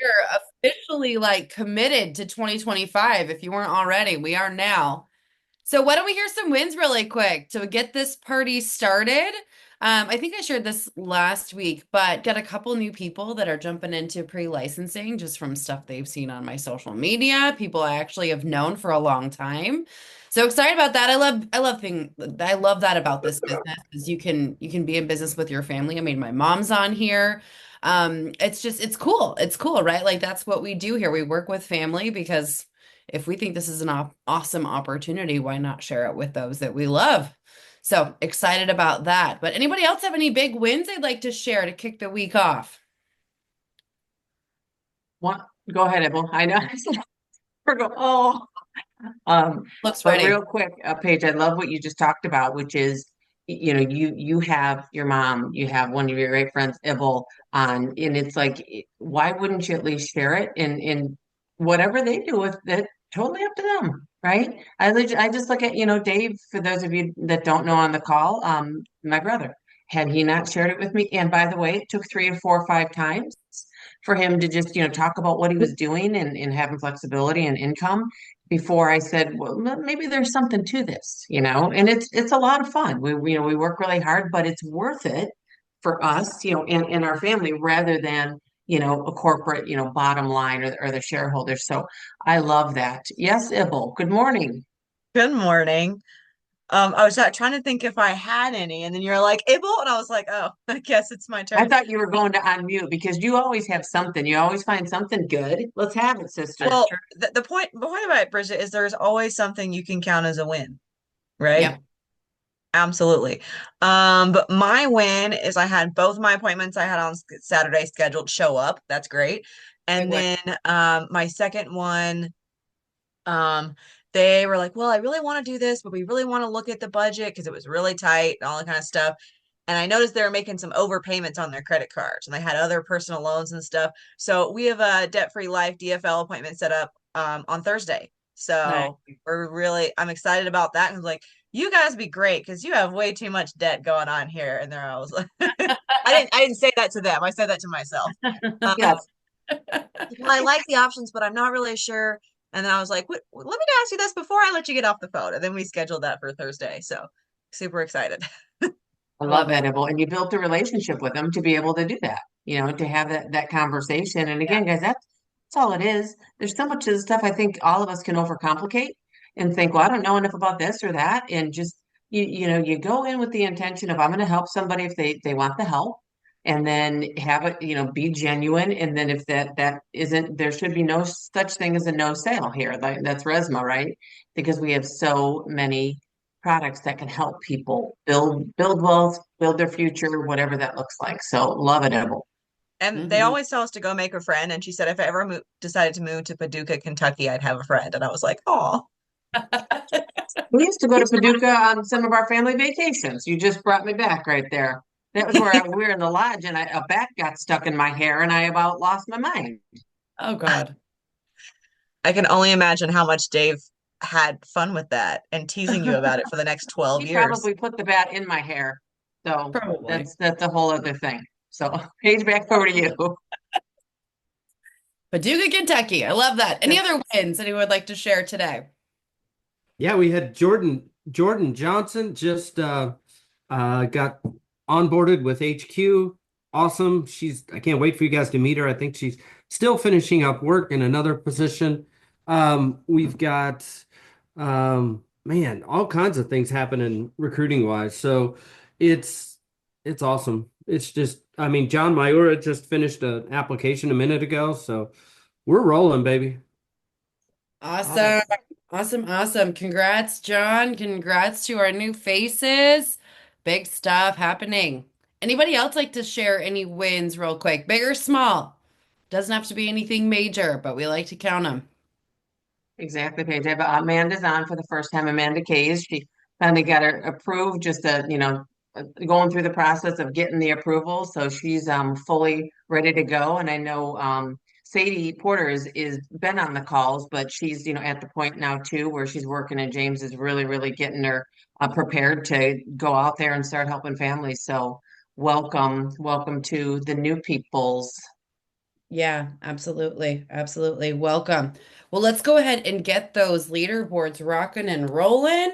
are officially like committed to 2025. If you weren't already, we are now. So why don't we hear some wins really quick to get this party started? I think I shared this last week, but got a couple new people that are jumping into pre-licensing just from stuff they've seen on my social media, people I actually have known for a long time. So excited about that. I love that about this business is you can be in business with your family. I mean, my mom's on here. It's cool. It's cool, right? Like that's what we do here. We work with family because if we think this is an awesome opportunity, why not share it with those that we love? So excited about that. But anybody else have any big wins they'd like to share to kick the week off? What? Go ahead, Abel. I know. We're going, oh, um, Looks but ready. real quick, Paige, I love what you just talked about, which is, you have your mom, you have one of your great friends, Ibble, on, and it's like, why wouldn't you at least share it? And whatever they do with it, totally up to them, right? I just look at, Dave, for those of you that don't know on the call, my brother, had he not shared it with me, and by the way, it took 3 or 4 or 5 times for him to just, talk about what he was doing and having flexibility and income before I said, well, maybe there's something to this, and it's a lot of fun. We work really hard, but it's worth it for us, and our family rather than, a corporate, bottom line or the shareholders. So I love that. Yes, Ibble, good morning. Good morning. I was trying to think if I had any, and then you're like, Abel, and I was like, oh, I guess it's my I turn. thought you were going to unmute because you always have something. You always find something good. Let's have it, sister. Well, the point about it, Bridget, is there's always something you can count as a win, right? Yep. Absolutely. But my win is I had both my appointments I had on Saturday scheduled show up. That's great. Big And win. then my second one, um, they were like, well, I really want to do this, but we really want to look at the budget because it was really tight and all that kind of stuff. And I noticed they were making some overpayments on their credit cards and they had other personal loans and stuff. So we have a debt-free life DFL appointment set up on Thursday. Nice. So I'm excited about that. And like, you guys be great because you have way too much debt going on here. And there I was like, I didn't say that to them. I said that to myself. Um, Yes. well, I like the options, but I'm not really sure. And then I was like, let me ask you this before I let you get off the phone. And then we scheduled that for Thursday. So super excited. I love Love it. that, Abel. And you built a relationship with them to be able to do that, to have that conversation. And Yeah. again, guys, that's all it is. There's so much of the stuff I think all of us can overcomplicate and think, well, I don't know enough about this or that. And just you go in with the intention of I'm going to help somebody if they want the help. And then have it, be genuine. And then if that isn't, there should be no such thing as a no sale here. Like that's RESMA, right? Because we have so many products that can help people build wealth, build their future, whatever that looks like. So love it, Ebel. And they Hmm. always tell us to go make a friend. And she said, if I ever decided to move to Paducah, Kentucky, I'd have a friend. And I was like, oh, We used to go to Paducah on some of our family vacations. You just brought me back right there. That was where we were in the lodge and a bat got stuck in my hair and I about lost my mind. Oh God. I can only imagine how much Dave had fun with that and teasing you about it for the next 12 He years. probably put the bat in my hair. So Probably. that's a whole other thing. So Paige, back over to you. Paducah, Kentucky. I love that. Any Yep. other wins anyone would like to share today? Yeah, we had Jordan Johnson just got onboarded with HQ. Awesome. I can't wait for you guys to meet her. I think she's still finishing up work in another position. We've got man, all kinds of things happening recruiting wise. So it's it's awesome. It's just I mean, John Mayura just finished an application a minute ago, so we're rolling, baby. Love it. Awesome. Awesome. Awesome. Congrats, John. Congrats to our new faces. Big stuff happening. Anybody else like to share any wins real quick? Big or small? Doesn't have to be anything major, but we like to count them. Exactly, Paige. Amanda's on for the first time. Amanda Kayes. She finally got her approved, just going through the process of getting the approval. So she's fully ready to go. And I know Sadie Porter is been on the calls, but she's at the point now too where she's working, and James is really, really getting her prepared to go out there and start helping families. So welcome to the new peoples. Yeah, absolutely. Absolutely. Welcome. Well, let's go ahead and get those leaderboards rocking and rolling.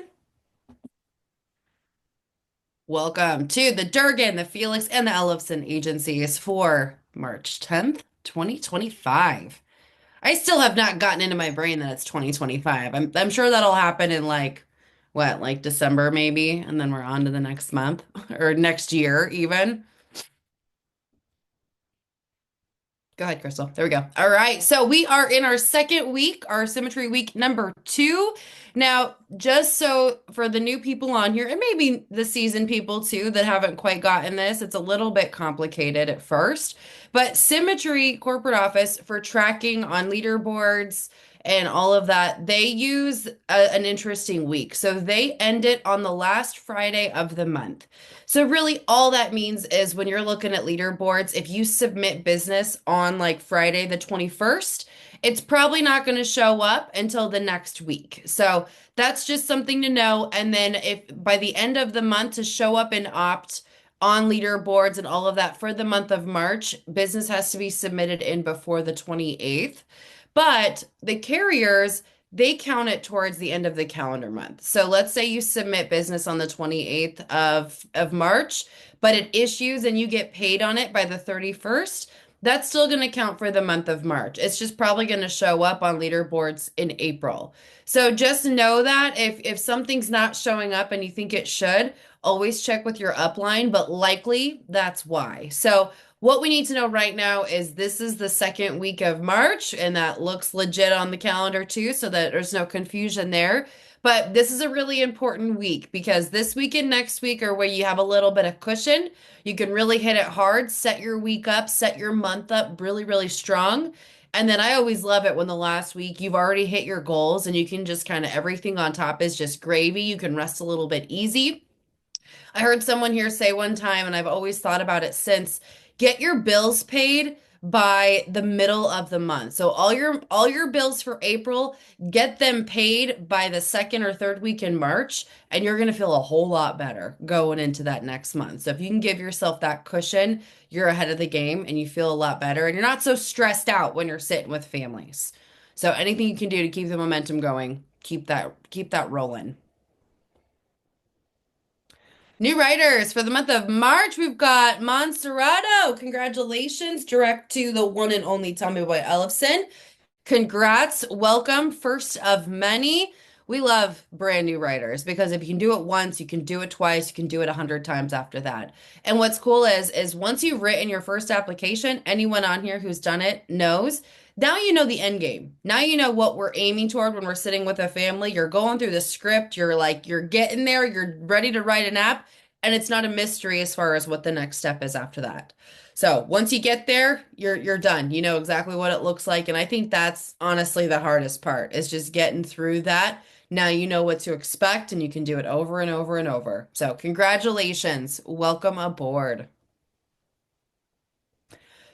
Welcome to the Durgan, the Felix, and the Ellefson agencies for March 10th, 2025. I still have not gotten into my brain that it's 2025. I'm sure that'll happen in like what, like December maybe, and then we're on to the next month or next year even. Go ahead, Crystal. There we go. All right. So we are in our second week, our symmetry week number 2. Now, just so for the new people on here, and maybe the seasoned people too that haven't quite gotten this, it's a little bit complicated at first. But Symmetry Corporate Office for tracking on leaderboards and all of that, they use an interesting week. So they end it on the last Friday of the month. So really all that means is when you're looking at leaderboards, if you submit business on like Friday the 21st, it's probably not going to show up until the next week. So that's just something to know. And then if by the end of the month to show up and opt on leaderboards and all of that for the month of March, business has to be submitted in before the 28th. But the carriers, they count it towards the end of the calendar month. So let's say you submit business on the 28th of March, but it issues and you get paid on it by the 31st. That's still going to count for the month of March. It's just probably going to show up on leaderboards in April. So just know that if something's not showing up and you think it should, always check with your upline, but likely that's why. So what we need to know right now is this is the second week of March, and that looks legit on the calendar too, so that there's no confusion there. But this is a really important week because this week and next week are where you have a little bit of cushion. You can really hit it hard, set your week up, set your month up really, really strong. And then I always love it when the last week you've already hit your goals and you can just kind of everything on top is just gravy. You can rest a little bit easy. I heard someone here say one time, and I've always thought about it since, get your bills paid by the middle of the month. So all your bills for April, get them paid by the second or third week in March, and you're going to feel a whole lot better going into that next month. So if you can give yourself that cushion, you're ahead of the game and you feel a lot better and you're not so stressed out when you're sitting with families. So anything you can do to keep the momentum going, keep that rolling. New writers for the month of March, we've got Monserrato. Congratulations, direct to the one and only Tommy Boy Ellefson. Congrats, welcome, first of many. We love brand new writers because if you can do it once, you can do it twice, you can do it 100 times after that. And what's cool is once you've written your first application, anyone on here who's done it knows. Now you know the end game. Now you know what we're aiming toward when we're sitting with a family. You're going through the script, you're getting there, you're ready to write an app, and it's not a mystery as far as what the next step is after that. So once you get there, you're done. You know exactly what it looks like. And I think that's honestly the hardest part is just getting through that. Now you know what to expect and you can do it over and over and over. So congratulations. Welcome aboard.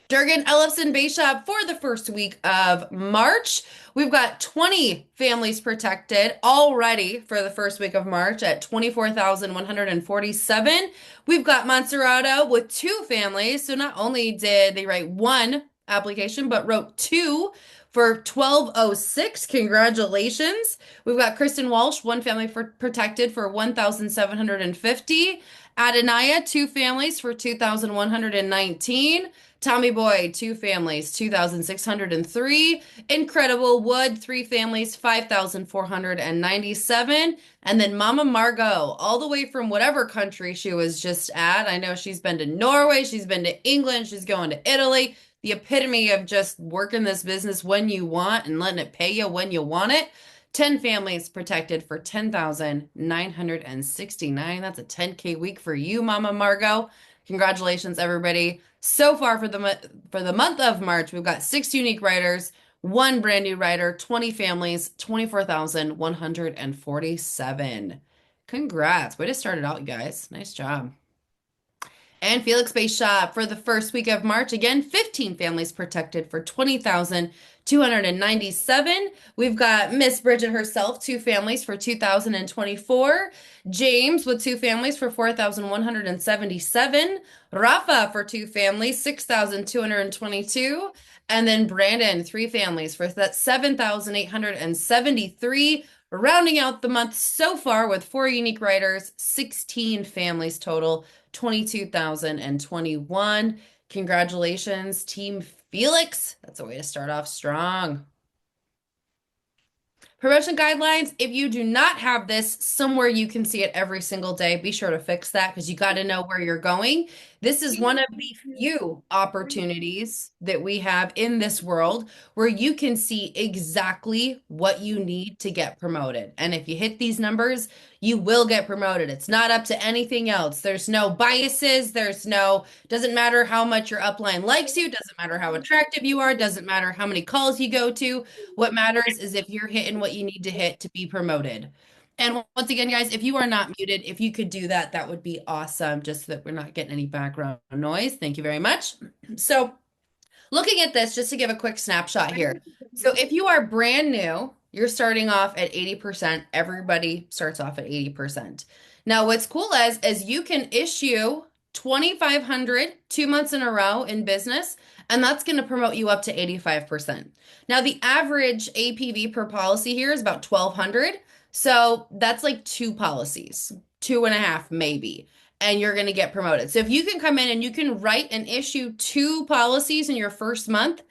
Durgan Ellefson Base Shop for the first week of March. We've got 20 families protected already for the first week of March at 24,147. We've got Monserrato with 2 families. So not only did they write 1 application, but wrote 2 for 1206. Congratulations. We've got Kristen Walsh, 1 family for protected for 1,750. Adonaya, 2 families for 2,119. Tommy Boy, 2 families, 2,603. Incredible Wood, 3 families, 5,497. And then Mama Margot, all the way from whatever country she was just at. I know she's been to Norway, she's been to England, she's going to Italy. The epitome of just working this business when you want and letting it pay you when you want it. 10 families protected for 10,969. That's a 10K week for you, Mama Margot. Congratulations, everybody. So far for the month of March, we've got 6 unique writers, 1 brand new writer, 20 families, 24,147. Congrats. Way to start it out, you guys. Nice job. And Felix Base Shop for the first week of March. Again, 15 families protected for 20,297. We've got Miss Bridget herself, 2 families for 2024. James with 2 families for 4,177. Rafa for 2 families, 6,222. And then Brandon, 3 families for that 7,873. Rounding out the month so far with 4 unique writers, 16 families total, 22,021. Congratulations, Team Felix. That's a way to start off strong. Promotion guidelines, if you do not have this somewhere you can see it every single day, be sure to fix that because you got to know where you're going. This is one of the few opportunities that we have in this world where you can see exactly what you need to get promoted. And if you hit these numbers, you will get promoted. It's not up to anything else. There's no biases. Doesn't matter how much your upline likes you, doesn't matter how attractive you are, doesn't matter how many calls you go to. What matters is if you're hitting what you need to hit to be promoted. And once again, guys, if you are not muted, if you could do that, that would be awesome, just so that we're not getting any background noise. Thank you very much. So looking at this, just to give a quick snapshot here. So if you are brand new, you're starting off at 80%. Everybody starts off at 80%. Now, what's cool is you can issue 2,500 2 months in a row in business, and that's going to promote you up to 85%. Now, the average APV per policy here is about 1,200. So that's like 2 policies, 2.5 maybe, and you're going to get promoted. So if you can come in and you can write and issue 2 policies in your first month,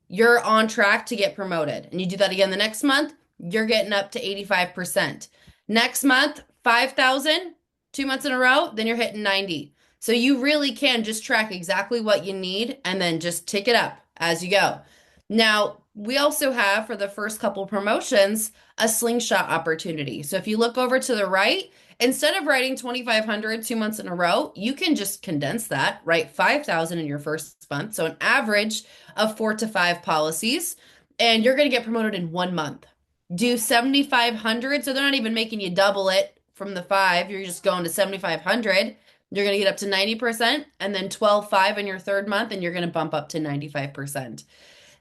you're on track to get promoted. And you do that again the next month, you're getting up to 85%. Next month, 5,000, 2 months in a row, then you're hitting 90. So you really can just track exactly what you need and then just tick it up as you go. Now, we also have for the first couple promotions a slingshot opportunity. So if you look over to the right, instead of writing 2,500 2 months in a row, you can just condense that, write 5,000 in your first month. So an average of 4 to 5 policies, and you're going to get promoted in 1 month. Do 7,500. So they're not even making you double it from the 5. You're just going to 7,500. You're going to get up to 90%, and then 12,500 in your third month, and you're going to bump up to 95%.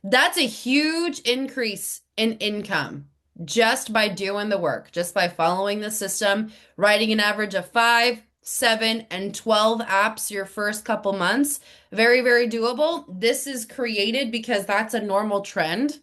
That's a huge increase in income just by doing the work, just by following the system, writing an average of 5, 7, and 12 apps your first couple months. Very, very doable. This is created because that's a normal trend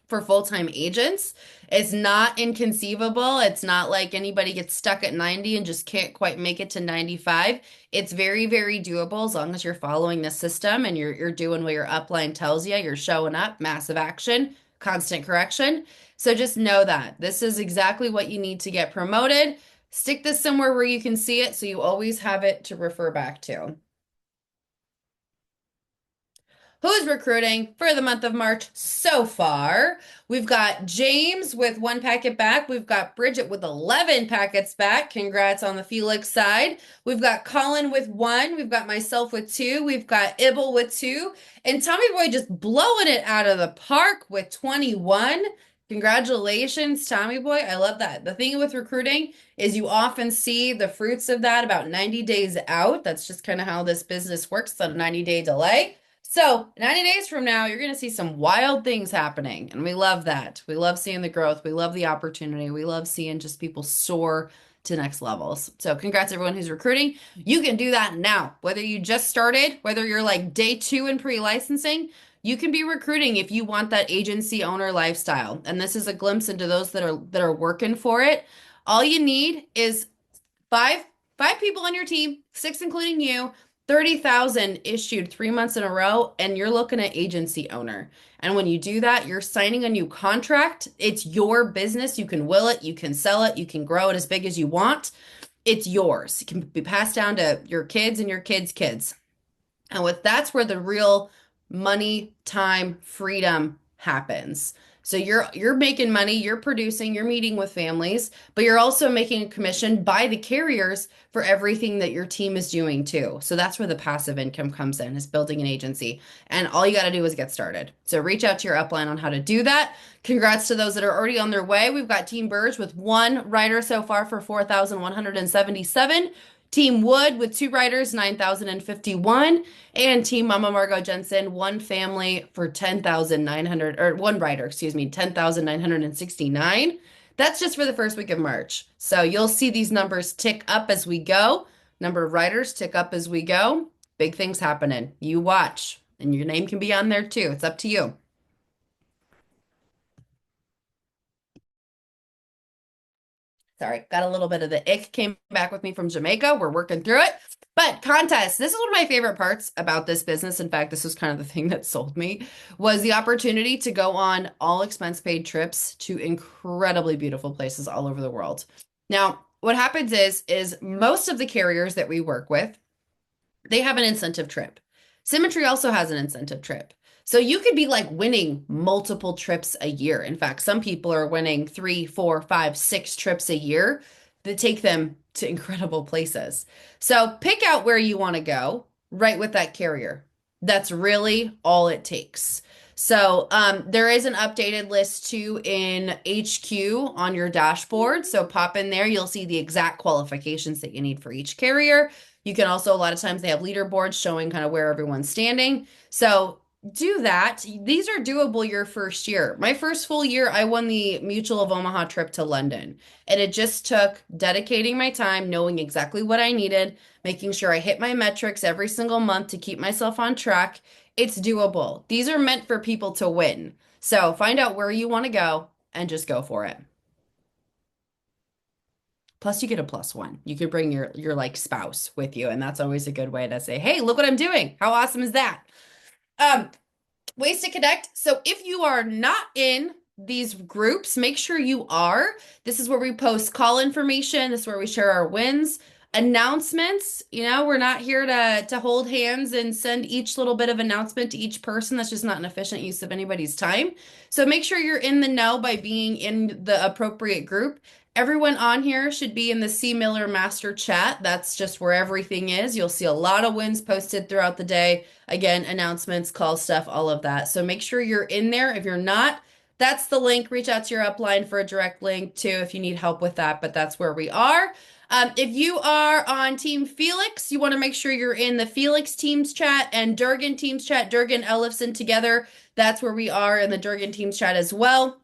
for full-time agents. It's not inconceivable. It's not like anybody gets stuck at 90 and just can't quite make it to 95. It's very, very doable as long as you're following the system and you're doing what your upline tells you. You're showing up, massive action, constant correction. So just know that this is exactly what you need to get promoted. Stick this somewhere where you can see it so you always have it to refer back to. Who's recruiting for the month of March so far? We've got James with 1 packet back. We've got Bridget with 11 packets back. Congrats on the Felix side. We've got Colin with 1. We've got myself with 2. We've got Ibble with 2. And Tommy Boy just blowing it out of the park with 21. Congratulations, Tommy Boy. I love that. The thing with recruiting is you often see the fruits of that about 90 days out. That's just kind of how this business works. It's on a 90-day delay. So 90 days from now, you're going to see some wild things happening. And we love that. We love seeing the growth. We love the opportunity. We love seeing just people soar to next levels. So congrats everyone who's recruiting. You can do that now. Whether you just started, whether you're like day 2 in pre-licensing, you can be recruiting if you want that agency owner lifestyle. And this is a glimpse into those that are working for it. All you need is five people on your team, 6 including you, 30,000 issued 3 months in a row, and you're looking at agency owner. And when you do that, you're signing a new contract. It's your business. You can will it, you can sell it, you can grow it as big as you want. It's yours. It can be passed down to your kids and your kids' kids. And that's where the real money, time, freedom happens. So you're making money, you're producing, you're meeting with families, but you're also making a commission by the carriers for everything that your team is doing too. So that's where the passive income comes in, is building an agency. And all you got to do is get started. So reach out to your upline on how to do that. Congrats to those that are already on their way. We've got Team Burge with 1 writer so far for 4,177. Team Wood with 2 riders, 9,051, and Team Mama Margot Jensen, one family for 10,900, or one rider, excuse me, 10,969. That's just for the first week of March. So you'll see these numbers tick up as we go. Number of riders tick up as we go. Big things happening. You watch, and your name can be on there too. It's up to you. Sorry, got a little bit of the ick came back with me from Jamaica. We're working through it. But contests, this is one of my favorite parts about this business. In fact, this was kind of the thing that sold me, was the opportunity to go on all expense paid trips to incredibly beautiful places all over the world. Now, what happens is most of the carriers that we work with, they have an incentive trip. Symmetry also has an incentive trip. So you could be like winning multiple trips a year. In fact, some people are winning 3, 4, 5, 6 trips a year that take them to incredible places. So pick out where you want to go, right with that carrier. That's really all it takes. So there is an updated list too in HQ on your dashboard. So pop in there, you'll see the exact qualifications that you need for each carrier. You can also, a lot of times they have leaderboards showing kind of where everyone's standing. So do that. These are doable your first year. My first full year, I won the Mutual of Omaha trip to London. And it just took dedicating my time, knowing exactly what I needed, making sure I hit my metrics every single month to keep myself on track. It's doable. These are meant for people to win. So find out where you want to go and just go for it. Plus, you get a +1. You could bring your like spouse with you, and that's always a good way to say, "Hey, look what I'm doing. How awesome is that?" Um, Ways to connect. So if you are not in these groups, make sure you are. This is where we post call information. This is where we share our wins, announcements. We're not here to hold hands and send each little bit of announcement to each person. That's just not an efficient use of anybody's time. So make sure you're in the know by being in the appropriate group. Everyone on here should be in the C. Miller Master Chat. That's just where everything is. You'll see a lot of wins posted throughout the day. Again, announcements, call stuff, all of that. So make sure you're in there. If you're not, that's the link. Reach out to your upline for a direct link too if you need help with that, but that's where we are. If you are on Team Felix, you want to make sure you're in the Felix Teams chat and Durgan Teams chat, Durgan, Ellefson together. That's where we are in the Durgan Teams chat as well.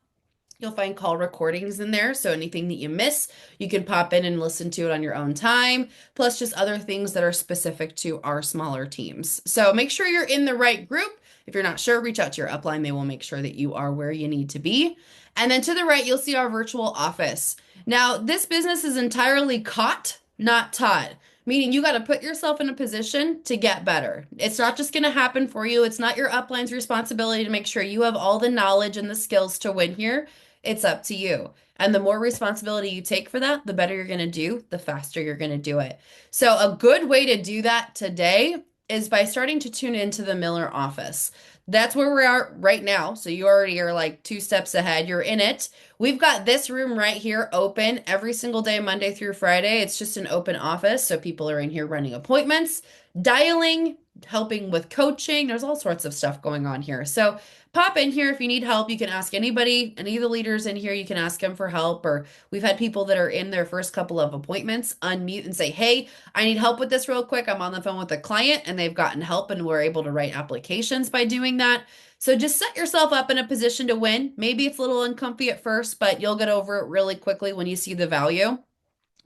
You'll find call recordings in there. So anything that you miss, you can pop in and listen to it on your own time, plus just other things that are specific to our smaller teams. So make sure you're in the right group. If you're not sure, reach out to your upline. They will make sure that you are where you need to be. And then to the right, you'll see our virtual office. Now, this business is entirely caught, not taught, meaning you got to put yourself in a position to get better. It's not just going to happen for you. It's not your upline's responsibility to make sure you have all the knowledge and the skills to win here. It's up to you. And the more responsibility you take for that, the better you're going to do, the faster you're going to do it. So a good way to do that today is by starting to tune into the Miller office. That's where we are right now. So you already are like 2 steps ahead. You're in it. We've got this room right here open every single day, Monday through Friday. It's just an open office. So people are in here running appointments, dialing, helping with coaching. There's all sorts of stuff going on here. So pop in here if you need help. You can ask anybody, any of the leaders in here, you can ask them for help. Or we've had people that are in their first couple of appointments unmute and say, "Hey, I need help with this real quick. I'm on the phone with a client," and they've gotten help and we're able to write applications by doing that. So just set yourself up in a position to win. Maybe it's a little uncomfy at first, but you'll get over it really quickly when you see the value.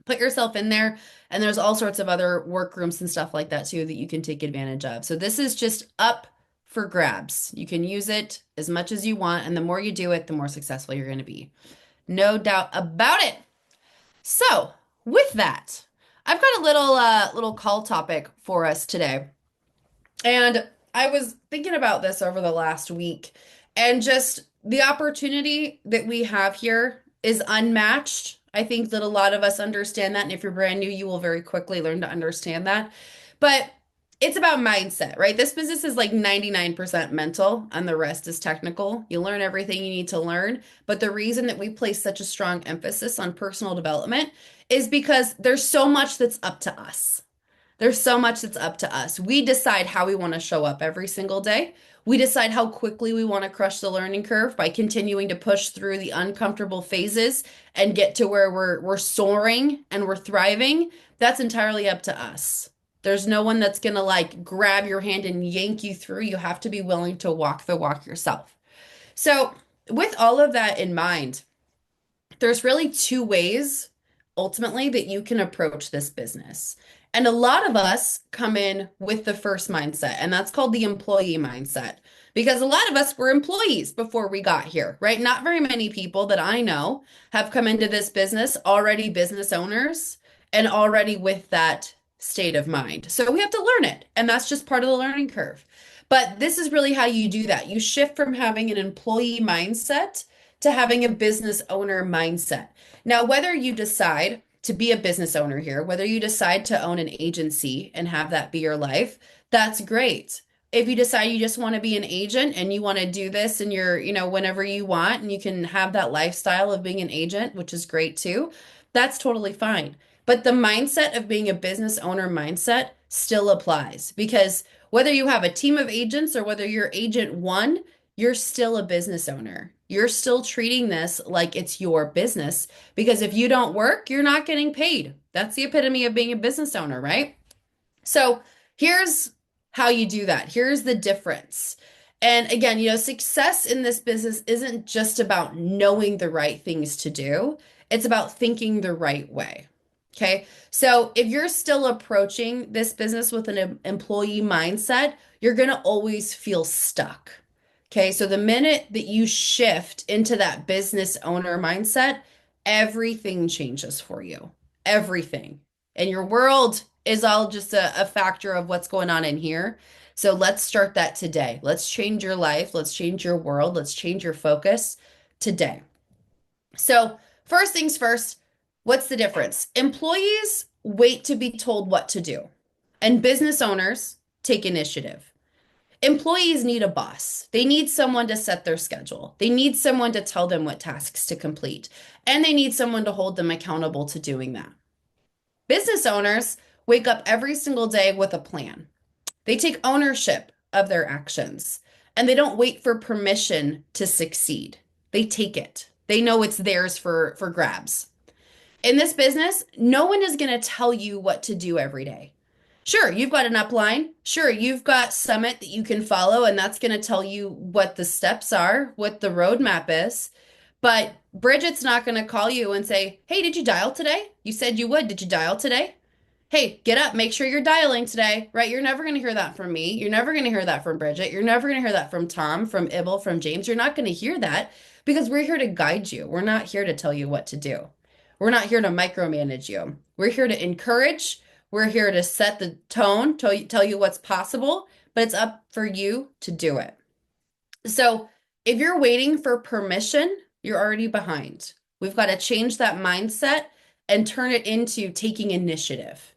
Put yourself in there, and there's all sorts of other workrooms and stuff like that too that you can take advantage of. So this is just up for grabs. You can use it as much as you want, and the more you do it, the more successful you're going to be. No doubt about it. So with that, I've got a little call topic for us today. And I was thinking about this over the last week, and just the opportunity that we have here is unmatched. I think that a lot of us understand that. And if you're brand new, you will very quickly learn to understand that. But it's about mindset, right? This business is like 99% mental and the rest is technical. You learn everything you need to learn. But the reason that we place such a strong emphasis on personal development is because there's so much that's up to us. There's so much that's up to us. We decide how we want to show up every single day. We decide how quickly we want to crush the learning curve by continuing to push through the uncomfortable phases and get to where we're soaring and we're thriving. That's entirely up to us. There's no one that's gonna like grab your hand and yank you through. You have to be willing to walk the walk yourself. So, with all of that in mind, there's really two ways ultimately that you can approach this business. And a lot of us come in with the first mindset, and that's called the employee mindset. Because a lot of us were employees before we got here, right? Not very many people that I know have come into this business already business owners and already with that state of mind. So we have to learn it, and that's just part of the learning curve. But this is really how you do that. You shift from having an employee mindset to having a business owner mindset. Now, whether you decide to be a business owner here, whether you decide to own an agency and have that be your life, that's great. If you decide you just want to be an agent and you want to do this and whenever you want, and you can have that lifestyle of being an agent, which is great too, that's totally fine. But the mindset of being a business owner mindset still applies because whether you have a team of agents or whether you're agent one, you're still a business owner. You're still treating this like it's your business because if you don't work, you're not getting paid. That's the epitome of being a business owner, right? So here's how you do that. Here's the difference. And again, success in this business isn't just about knowing the right things to do, it's about thinking the right way. Okay. So if you're still approaching this business with an employee mindset, you're going to always feel stuck. Okay, so the minute that you shift into that business owner mindset, everything changes for you. Everything. And your world is all just a factor of what's going on in here. So let's start that today. Let's change your life. Let's change your world. Let's change your focus today. So, first things first, what's the difference? Employees wait to be told what to do, and business owners take initiative. Employees need a boss. They need someone to set their schedule. They need someone to tell them what tasks to complete. And they need someone to hold them accountable to doing that. Business owners wake up every single day with a plan. They take ownership of their actions and they don't wait for permission to succeed. They take it. They know it's theirs for grabs. In this business, no one is going to tell you what to do every day. Sure, you've got an upline. Sure, you've got Summit that you can follow, and that's going to tell you what the steps are, what the roadmap is. But Bridget's not going to call you and say, "Hey, did you dial today? You said you would. Did you dial today? Hey, get up, make sure you're dialing today," right? You're never going to hear that from me. You're never going to hear that from Bridget. You're never going to hear that from Tom, from Ibble, from James. You're not going to hear that because we're here to guide you. We're not here to tell you what to do. We're not here to micromanage you. We're here to encourage. We're here to set the tone, tell you what's possible, but it's up for you to do it. So if you're waiting for permission, you're already behind. We've got to change that mindset and turn it into taking initiative.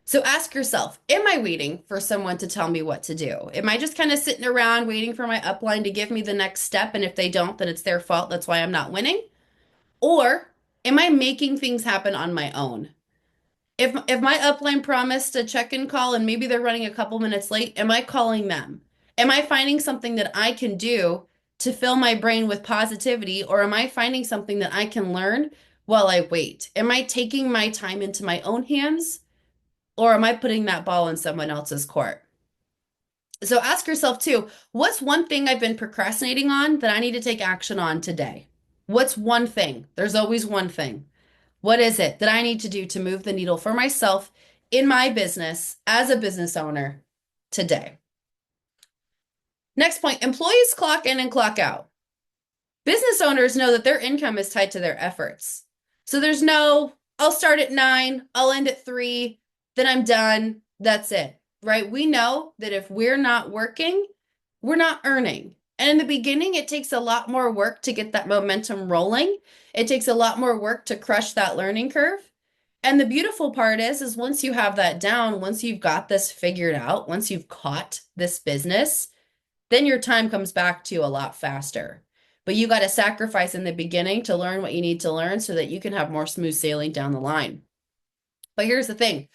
So ask yourself, am I waiting for someone to tell me what to do? Am I just kind of sitting around waiting for my upline to give me the next step? And if they don't, then it's their fault. That's why I'm not winning. Or am I making things happen on my own? If my upline promised a check-in call and maybe they're running a couple minutes late, am I calling them? Am I finding something that I can do to fill my brain with positivity, or am I finding something that I can learn while I wait? Am I taking my time into my own hands, or am I putting that ball in someone else's court? So ask yourself too, what's one thing I've been procrastinating on that I need to take action on today? What's one thing? There's always one thing. What is it that I need to do to move the needle for myself in my business as a business owner today? Next point, employees clock in and clock out. Business owners know that their income is tied to their efforts. So there's no, I'll start at 9, I'll end at 3, then I'm done, that's it, right? We know that if we're not working, we're not earning. And in the beginning, it takes a lot more work to get that momentum rolling. It takes a lot more work to crush that learning curve. And the beautiful part is once you have that down, once you've got this figured out, once you've caught this business, then your time comes back to you a lot faster. But you got to sacrifice in the beginning to learn what you need to learn so that you can have more smooth sailing down the line. But here's the thing.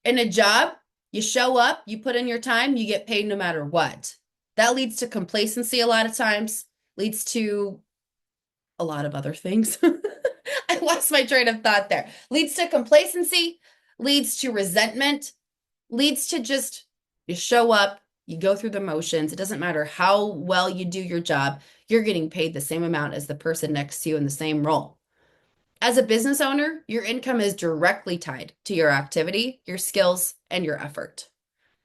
In a job, You show up, you put in your time, you get paid no matter what. That leads to complacency a lot of times, leads to a lot of other things. I lost my train of thought there. Leads to complacency, leads to resentment, leads to just you show up, you go through the motions. It doesn't matter how well you do your job, you're getting paid the same amount as the person next to you in the same role. As a business owner, your income is directly tied to your activity, your skills, and your effort.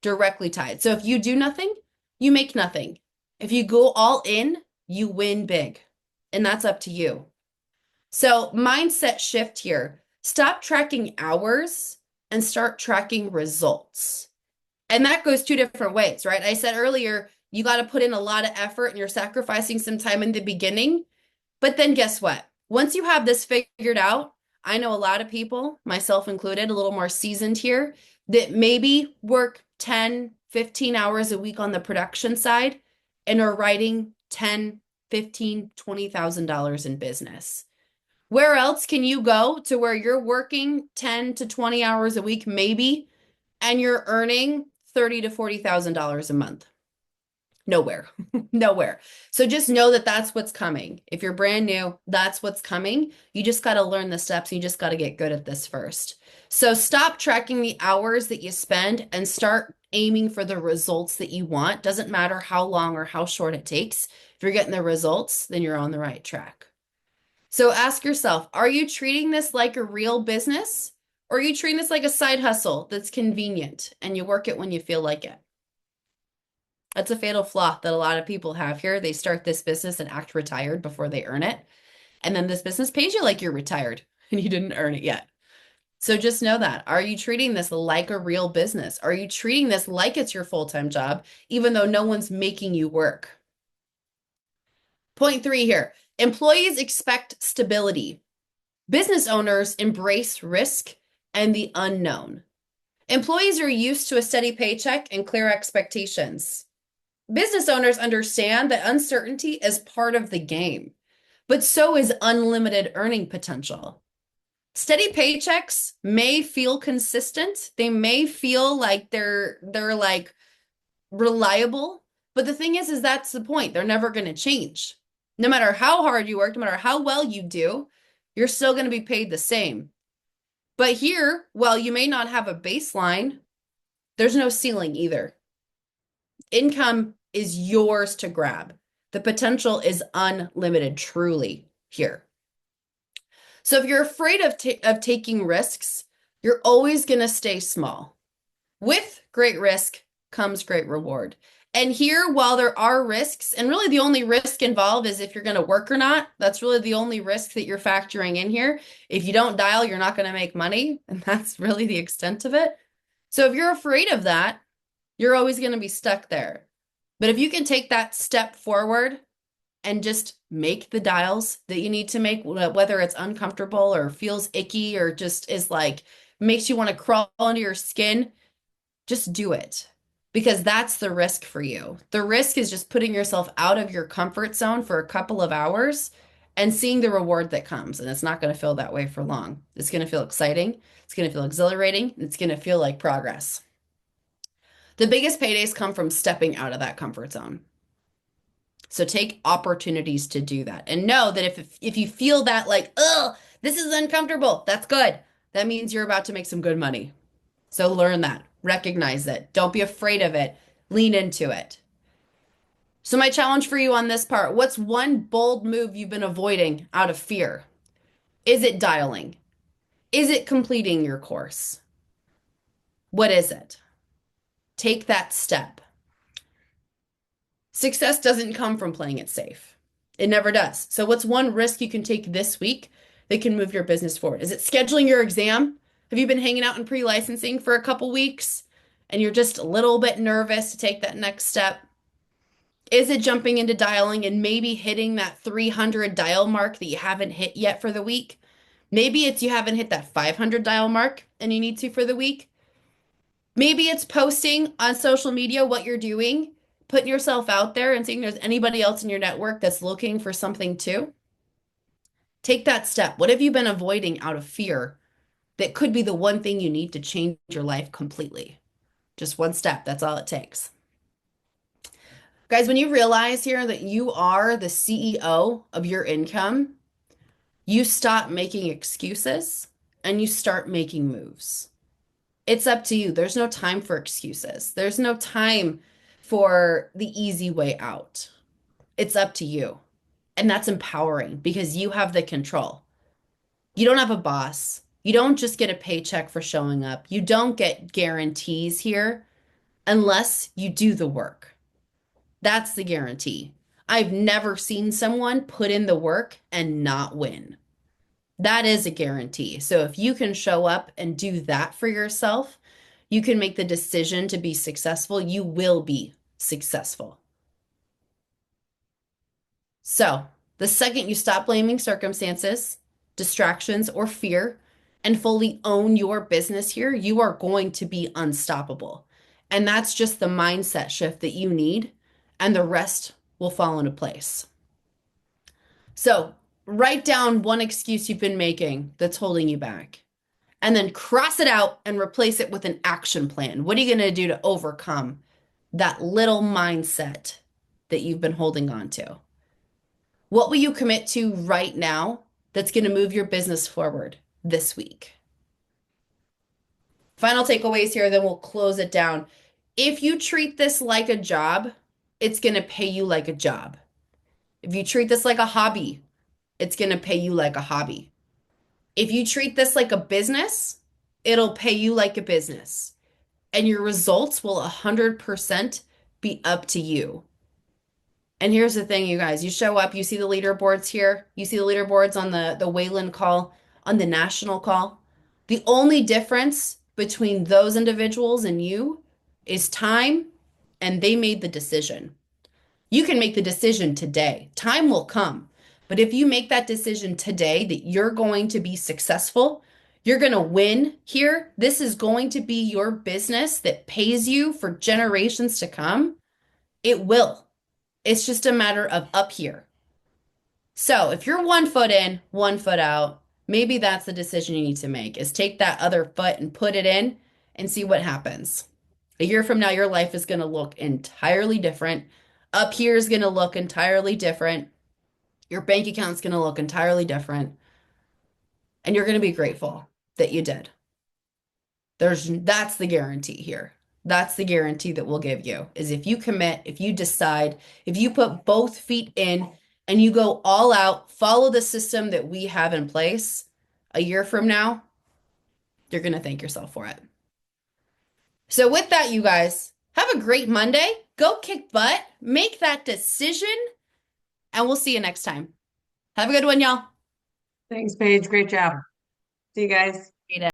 Directly tied. So if you do nothing, you make nothing. If you go all in, you win big. And that's up to you. So, mindset shift here. Stop tracking hours and start tracking results. And that goes two different ways, right? I said earlier, you got to put in a lot of effort and you're sacrificing some time in the beginning. But then guess what? Once you have this figured out, I know a lot of people, myself included, a little more seasoned here, that maybe work 10, 15 hours a week on the production side and are writing 10, 15, $20,000 in business. Where else can you go to where you're working 10 to 20 hours a week, maybe, and you're earning $30,000 to $40,000 a month? Nowhere, nowhere. So just know that that's what's coming. If you're brand new, that's what's coming. You just got to learn the steps. You just got to get good at this first. So stop tracking the hours that you spend and start aiming for the results that you want. Doesn't matter how long or how short it takes. If you're getting the results, then you're on the right track. So ask yourself, are you treating this like a real business? Or are you treating this like a side hustle that's convenient and you work it when you feel like it? That's a fatal flaw that a lot of people have here. They start this business and act retired before they earn it. And then this business pays you like you're retired and you didn't earn it yet. So just know that. Are you treating this like a real business? Are you treating this like it's your full-time job, even though no one's making you work? Point 3 here. Employees expect stability. Business owners embrace risk and the unknown. Employees are used to a steady paycheck and clear expectations. Business owners understand that uncertainty is part of the game, but so is unlimited earning potential. Steady paychecks may feel consistent. They may feel like they're like reliable, but the thing is that's the point. They're never going to change. No matter how hard you work, no matter how well you do, you're still going to be paid the same. But here, while you may not have a baseline, there's no ceiling either. Income is yours to grab. The potential is unlimited, truly, here. So if you're afraid of taking risks, you're always going to stay small. With great risk comes great reward. And here, while there are risks, and really the only risk involved is if you're going to work or not, that's really the only risk that you're factoring in here. If you don't dial, you're not going to make money, and that's really the extent of it. So if you're afraid of that, you're always going to be stuck there. But if you can take that step forward and just make the dials that you need to make, whether it's uncomfortable or feels icky or just is like, makes you want to crawl under your skin, just do it. Because that's the risk for you. The risk is just putting yourself out of your comfort zone for a couple of hours and seeing the reward that comes. And it's not going to feel that way for long. It's going to feel exciting. It's going to feel exhilarating. It's going to feel like progress. The biggest paydays come from stepping out of that comfort zone. So take opportunities to do that. And know that if you feel that like, oh, this is uncomfortable, that's good. That means you're about to make some good money. So learn that. Recognize it. Don't be afraid of it. Lean into it. So my challenge for you on this part, what's one bold move you've been avoiding out of fear? Is it dialing? Is it completing your course? What is it? Take that step. Success doesn't come from playing it safe. It never does. So what's one risk you can take this week that can move your business forward? Is it scheduling your exam? Have you been hanging out in pre-licensing for a couple weeks and you're just a little bit nervous to take that next step? Is it jumping into dialing and maybe hitting that 300 dial mark that you haven't hit yet for the week? Maybe it's you haven't hit that 500 dial mark and you need to for the week. Maybe it's posting on social media what you're doing, putting yourself out there and seeing if there's anybody else in your network that's looking for something too. Take that step. What have you been avoiding out of fear that could be the one thing you need to change your life completely? Just one step. That's all it takes. Guys, when you realize here that you are the CEO of your income, you stop making excuses and you start making moves. It's up to you. There's no time for excuses. There's no time for the easy way out. It's up to you. And that's empowering because you have the control. You don't have a boss. You don't just get a paycheck for showing up. You don't get guarantees here unless you do the work. That's the guarantee. I've never seen someone put in the work and not win. That is a guarantee. So if you can show up and do that for yourself, you can make the decision to be successful. You will be successful. So the second you stop blaming circumstances, distractions, or fear, and fully own your business here, you are going to be unstoppable. And that's just the mindset shift that you need, and the rest will fall into place. So write down one excuse you've been making that's holding you back, and then cross it out and replace it with an action plan. What are you going to do to overcome that little mindset that you've been holding on to? What will you commit to right now that's going to move your business forward this week? Final takeaways here, then we'll close it down. If you treat this like a job, it's going to pay you like a job. If you treat this like a hobby, it's going to pay you like a hobby. If you treat this like a business, it'll pay you like a business. And your results will 100% be up to you. And here's the thing, you guys, you show up, you see the leaderboards here, you see the leaderboards on the Wayland call, on the national call. The only difference between those individuals and you is time, and they made the decision. You can make the decision today. Time will come. But if you make that decision today that you're going to be successful, you're going to win here, this is going to be your business that pays you for generations to come, it will. It's just a matter of up here. So if you're 1 foot in, 1 foot out, maybe that's the decision you need to make, is take that other foot and put it in and see what happens. A year from now, your life is going to look entirely different. Up here is going to look entirely different. Your bank account's going to look entirely different. And you're going to be grateful that you did. That's the guarantee here. That's the guarantee that we'll give you, is if you commit, if you decide, if you put both feet in and you go all out, follow the system that we have in place, a year from now, you're going to thank yourself for it. So with that, you guys, have a great Monday. Go kick butt, make that decision, and we'll see you next time. Have a good one, y'all. Thanks, Paige. Great job. See you guys.